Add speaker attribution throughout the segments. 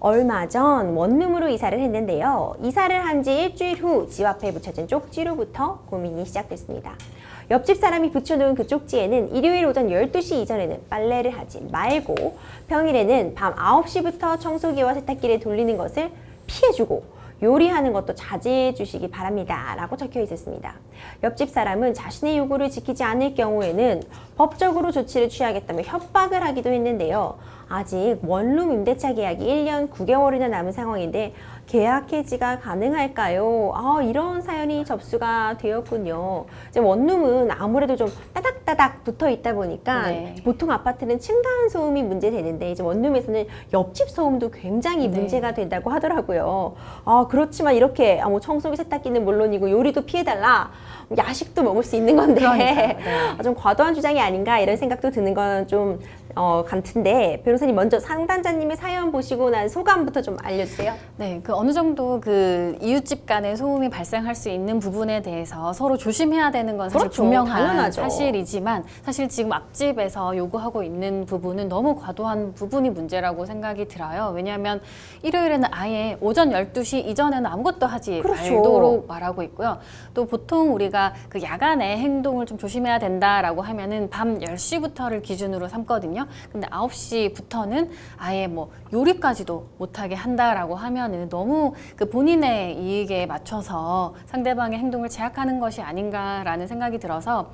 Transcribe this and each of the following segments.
Speaker 1: 얼마 전 원룸으로 이사를 했는데요. 이사를 한 지 일주일 후 집 앞에 붙여진 쪽지로부터 고민이 시작됐습니다. 옆집 사람이 붙여놓은 그 쪽지에는 일요일 오전 12시 이전에는 빨래를 하지 말고 평일에는 밤 9시부터 청소기와 세탁기를 돌리는 것을 피해주고 요리하는 것도 자제해 주시기 바랍니다 라고 적혀 있었습니다. 옆집 사람은 자신의 요구를 지키지 않을 경우에는 법적으로 조치를 취하겠다며 협박을 하기도 했는데요. 아직 원룸 임대차 계약이 1년 9개월이나 남은 상황인데 계약 해지가 가능할까요? 이런 사연이 접수가 되었군요. 이제 원룸은 아무래도 좀 따닥따닥 붙어 있다 보니까
Speaker 2: 네.
Speaker 1: 보통 아파트는 층간 소음이 문제되는데 이제 원룸에서는 옆집 소음도 굉장히
Speaker 2: 네.
Speaker 1: 문제가 된다고 하더라고요. 그렇지만 이렇게 뭐 청소기 세탁기는 물론이고 요리도 피해달라. 야식도 먹을 수 있는 건데
Speaker 2: 네.
Speaker 1: 좀 과도한 주장이 아닌가 이런 생각도 드는 건 좀 같은데 변호사님 먼저 상담자님의 사연 보시고 난 소감부터 좀 알려주세요.
Speaker 2: 네, 어느 정도 이웃집 간의 소음이 발생할 수 있는 부분에 대해서 서로 조심해야 되는 건 사실
Speaker 1: 그렇죠.
Speaker 2: 분명한
Speaker 1: 당연하죠.
Speaker 2: 사실이지만 사실 지금 앞집에서 요구하고 있는 부분은 너무 과도한 부분이 문제라고 생각이 들어요. 왜냐하면 일요일에는 아예 오전 12시 이전에는 아무것도 하지
Speaker 1: 그렇죠.
Speaker 2: 말도록 말하고 있고요. 또 보통 우리가 그 야간에 행동을 좀 조심해야 된다라고 하면은 밤 10시부터를 기준으로 삼거든요. 근데 9시부터는 아예 뭐 요리까지도 못하게 한다라고 하면은 너무 그 본인의 이익에 맞춰서 상대방의 행동을 제약하는 것이 아닌가라는 생각이 들어서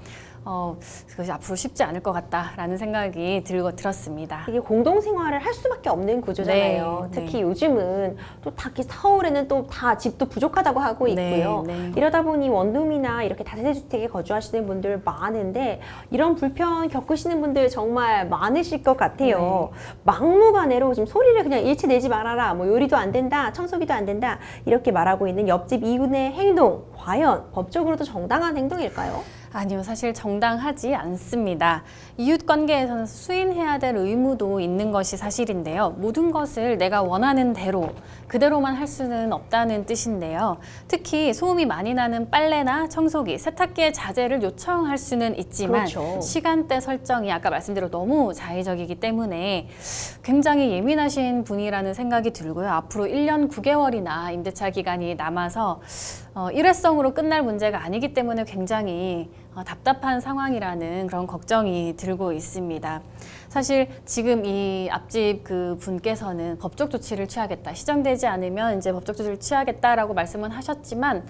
Speaker 2: 그것이 앞으로 쉽지 않을 것 같다라는 생각이 들었습니다.
Speaker 1: 이게 공동생활을 할 수밖에 없는 구조잖아요.
Speaker 2: 네,
Speaker 1: 특히
Speaker 2: 네.
Speaker 1: 요즘은 또 특히 서울에는 또 다 집도 부족하다고 하고 있고요.
Speaker 2: 네.
Speaker 1: 이러다 보니 원룸이나 이렇게 다세대주택에 거주하시는 분들 많은데 이런 불편 겪으시는 분들 정말 많으실 것 같아요. 막무가내로 지금 소리를 그냥 일체 내지 말아라. 뭐 요리도 안 된다. 청소기도 안 된다. 이렇게 말하고 있는 옆집 이웃의 행동 과연 법적으로도 정당한 행동일까요?
Speaker 2: 아니요, 사실 정당하지 않습니다. 이웃 관계에서는 수인해야 될 의무도 있는 것이 사실인데요. 모든 것을 내가 원하는 대로 그대로만 할 수는 없다는 뜻인데요. 특히 소음이 많이 나는 빨래나 청소기, 세탁기의 자제를 요청할 수는 있지만
Speaker 1: 그렇죠.
Speaker 2: 시간대 설정이 아까 말씀대로 너무 자의적이기 때문에 굉장히 예민하신 분이라는 생각이 들고요. 앞으로 1년 9개월이나 임대차 기간이 남아서 일회성으로 끝날 문제가 아니기 때문에 굉장히 답답한 상황이라는 그런 걱정이 들고 있습니다. 사실 지금 이 앞집 그 분께서는 법적 조치를 취하겠다, 시정되지 않으면 이제 법적 조치를 취하겠다라고 말씀은 하셨지만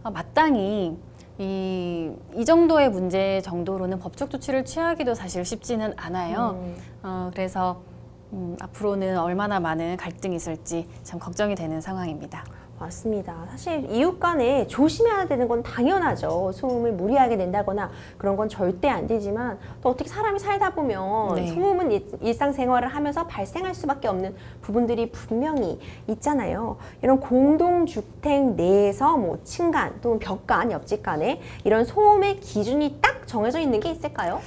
Speaker 2: 마땅히 이 정도의 문제 정도로는 법적 조치를 취하기도 사실 쉽지는 않아요. 그래서 앞으로는 얼마나 많은 갈등이 있을지 참 걱정이 되는 상황입니다.
Speaker 1: 맞습니다. 사실 이웃 간에 조심해야 되는 건 당연하죠. 소음을 무리하게 낸다거나 그런 건 절대 안 되지만 또 어떻게 사람이 살다 보면
Speaker 2: 네.
Speaker 1: 소음은 일상생활을 하면서 발생할 수밖에 없는 부분들이 분명히 있잖아요. 이런 공동주택 내에서 뭐 층간 또는 벽간, 옆집 간에 이런 소음의 기준이 딱 정해져 있는 게 있을까요?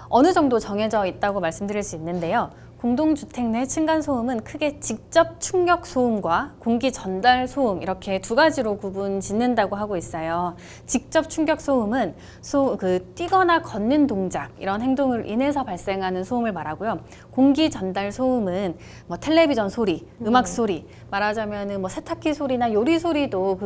Speaker 2: 어느 정도 정해져 있다고 말씀드릴 수 있는데요. 공동주택 내 층간소음은 크게 직접 충격 소음과 공기 전달 소음 이렇게 두 가지로 구분 짓는다고 하고 있어요. 직접 충격 소음은 뛰거나 걷는 동작 이런 행동을 인해서 발생하는 소음을 말하고요. 공기 전달 소음은 뭐 텔레비전 소리, 음악 소리, 말하자면은 뭐 세탁기 소리나 요리 소리도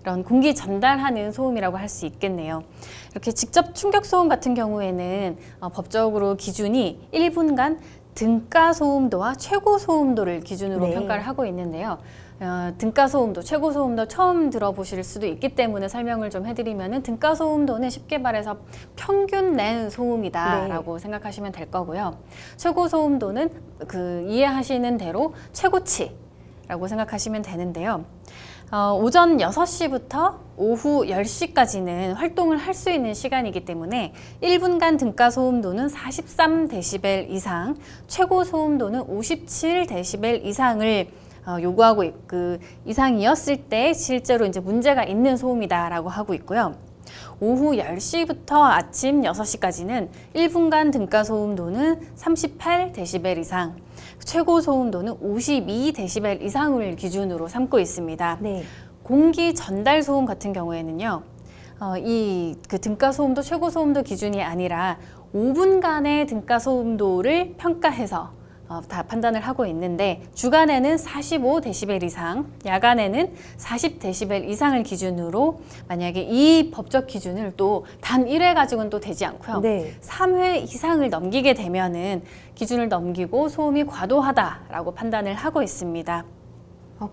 Speaker 2: 이런 공기 전달하는 소음이라고 할 수 있겠네요. 이렇게 직접 충격 소음 같은 경우에는 법적으로 기준이 1분간 등가 소음도와 최고 소음도를 기준으로
Speaker 1: 네.
Speaker 2: 평가를 하고 있는데요. 등가 소음도, 최고 소음도 처음 들어보실 수도 있기 때문에 설명을 좀 해드리면은 등가 소음도는 쉽게 말해서 평균 낸 소음이다라고 생각하시면 될 거고요. 최고 소음도는 이해하시는 대로 최고치라고 생각하시면 되는데요. 오전 6시부터 오후 10시까지는 활동을 할 수 있는 시간이기 때문에 1분간 등가 소음도는 43데시벨 이상, 최고 소음도는 57데시벨 이상을 요구하고 이상이었을 때 실제로 이제 문제가 있는 소음이다라고 하고 있고요. 오후 10시부터 아침 6시까지는 1분간 등가 소음도는 38데시벨 이상, 최고 소음도는 52데시벨 이상을 기준으로 삼고 있습니다.
Speaker 1: 네.
Speaker 2: 공기 전달 소음 같은 경우에는요, 등가 소음도 최고 소음도 기준이 아니라 5분간의 등가 소음도를 평가해서 다 판단을 하고 있는데 주간에는 45데시벨 이상, 야간에는 40데시벨 이상을 기준으로 만약에 이 법적 기준을 또 단 1회 가지고는 또 되지 않고요.
Speaker 1: 네.
Speaker 2: 3회 이상을 넘기게 되면은 기준을 넘기고 소음이 과도하다라고 판단을 하고 있습니다.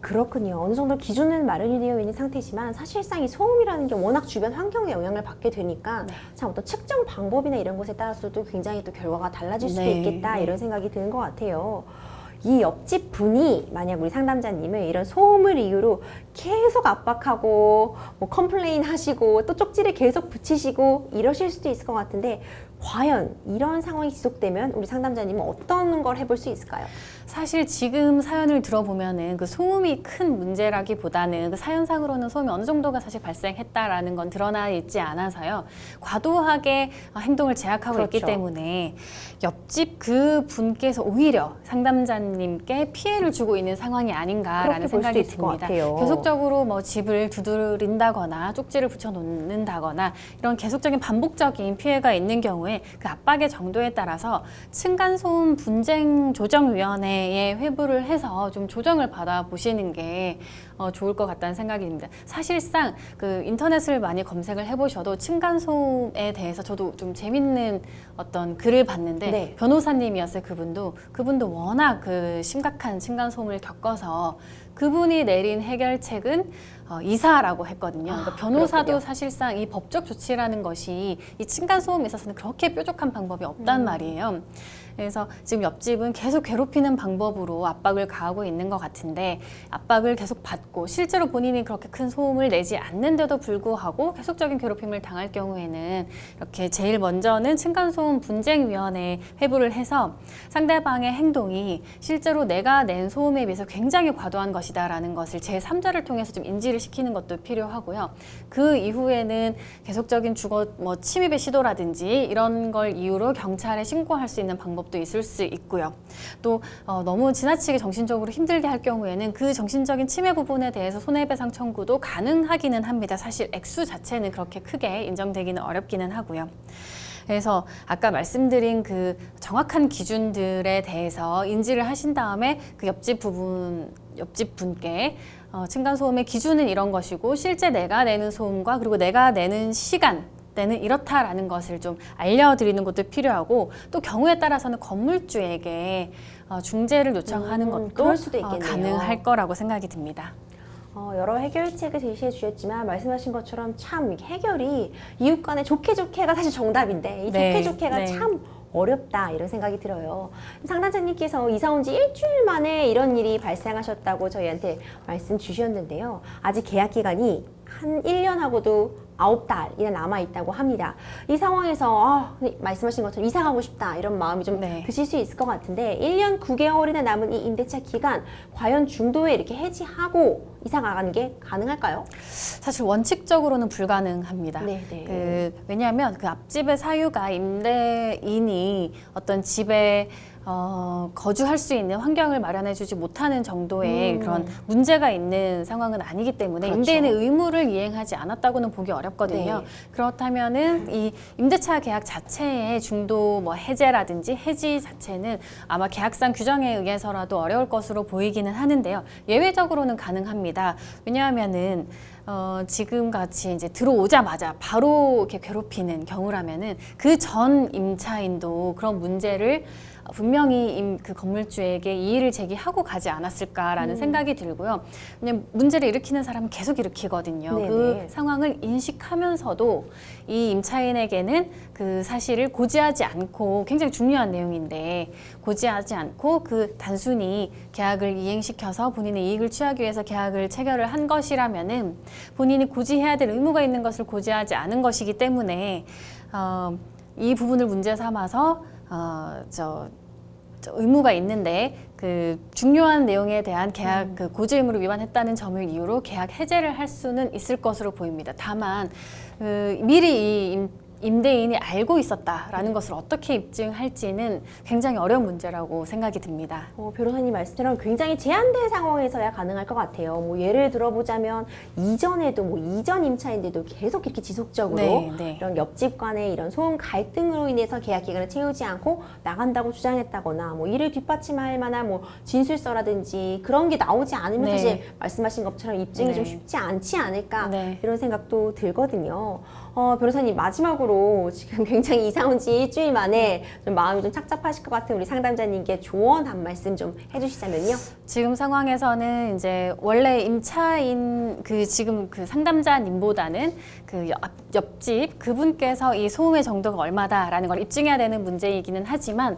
Speaker 1: 그렇군요. 어느 정도 기준은 마련이 되어 있는 상태지만 사실상 이 소음이라는 게 워낙 주변 환경에 영향을 받게 되니까
Speaker 2: 네.
Speaker 1: 참 어떤 측정 방법이나 이런 것에 따라서도 굉장히 또 결과가 달라질 수도
Speaker 2: 네,
Speaker 1: 있겠다
Speaker 2: 네.
Speaker 1: 이런 생각이 드는 것 같아요. 이 옆집 분이 만약 우리 상담자님을 이런 소음을 이유로 계속 압박하고 뭐 컴플레인 하시고 또 쪽지를 계속 붙이시고 이러실 수도 있을 것 같은데 과연 이런 상황이 지속되면 우리 상담자님은 어떤 걸 해볼 수 있을까요?
Speaker 2: 사실 지금 사연을 들어보면은 그 소음이 큰 문제라기보다는 그 사연상으로는 소음이 어느 정도가 사실 발생했다라는 건 드러나 있지 않아서요. 과도하게 행동을 제약하고 있기
Speaker 1: 그렇죠.
Speaker 2: 때문에 옆집 그 분께서 오히려 상담자님께 피해를 주고 있는 상황이 아닌가라는
Speaker 1: 그렇게 볼
Speaker 2: 생각이
Speaker 1: 수도 있을 것
Speaker 2: 듭니다.
Speaker 1: 같아요.
Speaker 2: 계속적으로 뭐 집을 두드린다거나 쪽지를 붙여 놓는다거나 이런 계속적인 반복적인 피해가 있는 경우에 그 압박의 정도에 따라서 층간소음 분쟁 조정위원회에 회부를 해서 좀 조정을 받아 보시는 게 좋을 것 같다는 생각이 듭니다. 사실상 그 인터넷을 많이 검색을 해보셔도 층간소음에 대해서 저도 좀 재밌는 어떤 글을 봤는데
Speaker 1: 네.
Speaker 2: 변호사님이었어요. 그분도 워낙 그 심각한 층간소음을 겪어서 그분이 내린 해결책은 이사라고 했거든요. 그러니까 변호사도
Speaker 1: 그렇군요.
Speaker 2: 사실상 이 법적 조치라는 것이 이 층간소음에 있어서는 그렇게 뾰족한 방법이 없단 말이에요. 그래서 지금 옆집은 계속 괴롭히는 방법으로 압박을 가하고 있는 것 같은데 압박을 계속 받고 실제로 본인이 그렇게 큰 소음을 내지 않는데도 불구하고 계속적인 괴롭힘을 당할 경우에는 이렇게 제일 먼저는 층간소음 분쟁위원회에 회부를 해서 상대방의 행동이 실제로 내가 낸 소음에 비해서 굉장히 과도한 것이다라는 것을 제3자를 통해서 좀 인지를 시키는 것도 필요하고요. 그 이후에는 계속적인 주거 침입의 시도라든지 이런 걸 이유로 경찰에 신고할 수 있는 방법도 있을 수 있고요. 또 너무 지나치게 정신적으로 힘들게 할 경우에는 그 정신적인 침해 부분에 대해서 손해배상 청구도 가능하기는 합니다. 사실 액수 자체는 그렇게 크게 인정되기는 어렵기는 하고요. 그래서 아까 말씀드린 그 정확한 기준들에 대해서 인지를 하신 다음에 그 옆집 분께 층간소음의 기준은 이런 것이고 실제 내가 내는 소음과 그리고 내가 내는 시간 때는 이렇다라는 것을 좀 알려드리는 것도 필요하고 또 경우에 따라서는 건물주에게 중재를 요청하는 것도
Speaker 1: 그럴 수도 있겠네요.
Speaker 2: 가능할 거라고 생각이 듭니다.
Speaker 1: 여러 해결책을 제시해 주셨지만 말씀하신 것처럼 참 이게 해결이 이웃 간에 좋게 좋게가 사실 정답인데 이
Speaker 2: 네,
Speaker 1: 좋게 좋게가
Speaker 2: 네.
Speaker 1: 참 어렵다 이런 생각이 들어요. 상담자님께서 이사 온 지 일주일 만에 이런 일이 발생하셨다고 저희한테 말씀 주셨는데요. 아직 계약 기간이 한 1년하고도 9달이나 남아있다고 합니다. 이 상황에서 말씀하신 것처럼 이사 가고 싶다 이런 마음이 좀
Speaker 2: 네.
Speaker 1: 드실 수 있을 것 같은데 1년 9개월이나 남은 이 임대차 기간 과연 중도에 이렇게 해지하고 이사 가는 게 가능할까요?
Speaker 2: 사실 원칙적으로는 불가능합니다.
Speaker 1: 네네.
Speaker 2: 왜냐하면 그 앞집의 사유가 임대인이 어떤 집에 거주할 수 있는 환경을 마련해주지 못하는 정도의 그런 문제가 있는 상황은 아니기 때문에
Speaker 1: 그렇죠.
Speaker 2: 임대인의 의무를 이행하지 않았다고는 보기 어렵거든요.
Speaker 1: 네.
Speaker 2: 그렇다면은 이 임대차 계약 자체의 중도 해제라든지 해지 자체는 아마 계약상 규정에 의해서라도 어려울 것으로 보이기는 하는데요. 예외적으로는 가능합니다. 왜냐하면은 지금 같이 이제 들어오자마자 바로 이렇게 괴롭히는 경우라면은 그 전 임차인도 그런 문제를 분명히 그 건물주에게 이의를 제기하고 가지 않았을까라는 생각이 들고요. 왜냐면 문제를 일으키는 사람은 계속 일으키거든요.
Speaker 1: 네네.
Speaker 2: 그 상황을 인식하면서도 이 임차인에게는 그 사실을 고지하지 않고 굉장히 중요한 내용인데 고지하지 않고 그 단순히 계약을 이행시켜서 본인의 이익을 취하기 위해서 계약을 체결을 한 것이라면은 본인이 고지해야 될 의무가 있는 것을 고지하지 않은 것이기 때문에 이 부분을 문제 삼아서 의무가 있는데 그 중요한 내용에 대한 계약 그 고지 의무를 위반했다는 점을 이유로 계약 해제를 할 수는 있을 것으로 보입니다. 다만 미리 이 임대인이 알고 있었다라는 것을 어떻게 입증할지는 굉장히 어려운 문제라고 생각이 듭니다.
Speaker 1: 변호사님 말씀처럼 굉장히 제한된 상황에서야 가능할 것 같아요. 뭐 예를 들어보자면 이전에도 뭐 이전 임차인들도 계속 이렇게 지속적으로
Speaker 2: 네.
Speaker 1: 이런 옆집 간의 이런 소음 갈등으로 인해서 계약 기간을 채우지 않고 나간다고 주장했다거나 뭐 이를 뒷받침할 만한 뭐 진술서라든지 그런 게 나오지 않으면
Speaker 2: 네.
Speaker 1: 사실 말씀하신 것처럼 입증이
Speaker 2: 네.
Speaker 1: 좀 쉽지 않지 않을까
Speaker 2: 네.
Speaker 1: 이런 생각도 들거든요. 변호사님 마지막으로 지금 굉장히 이사 온 지 일주일 만에 좀 마음이 좀 착잡하실 것 같은 우리 상담자님께 조언 한 말씀 좀 해주시자면요.
Speaker 2: 지금 상황에서는 이제 원래 임차인 지금 그 상담자님보다는 그 옆집 그분께서 이 소음의 정도가 얼마다라는 걸 입증해야 되는 문제이기는 하지만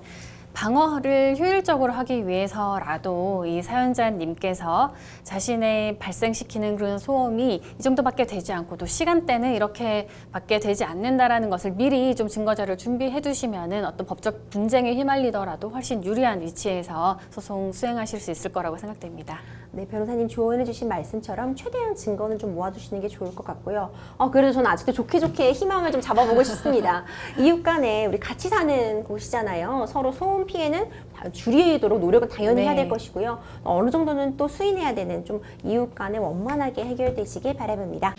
Speaker 2: 방어를 효율적으로 하기 위해서라도 이 사연자님께서 자신의 발생시키는 그런 소음이 이 정도밖에 되지 않고 또 시간대는 이렇게밖에 되지 않는다라는 것을 미리 좀 증거자료를 준비해 두시면은 어떤 법적 분쟁에 휘말리더라도 훨씬 유리한 위치에서 소송 수행하실 수 있을 거라고 생각됩니다.
Speaker 1: 네, 변호사님 조언해 주신 말씀처럼 최대한 증거는 좀 모아두시는 게 좋을 것 같고요. 그래도 저는 아직도 좋게 희망을 좀 잡아보고 싶습니다. 이웃 간에 우리 같이 사는 곳이잖아요. 서로 소음 피해는 줄이도록 노력은 당연히 해야 될 것이고요. 어느 정도는 또 수인해야 되는 좀 이웃 간에 원만하게 해결되시길 바라봅니다.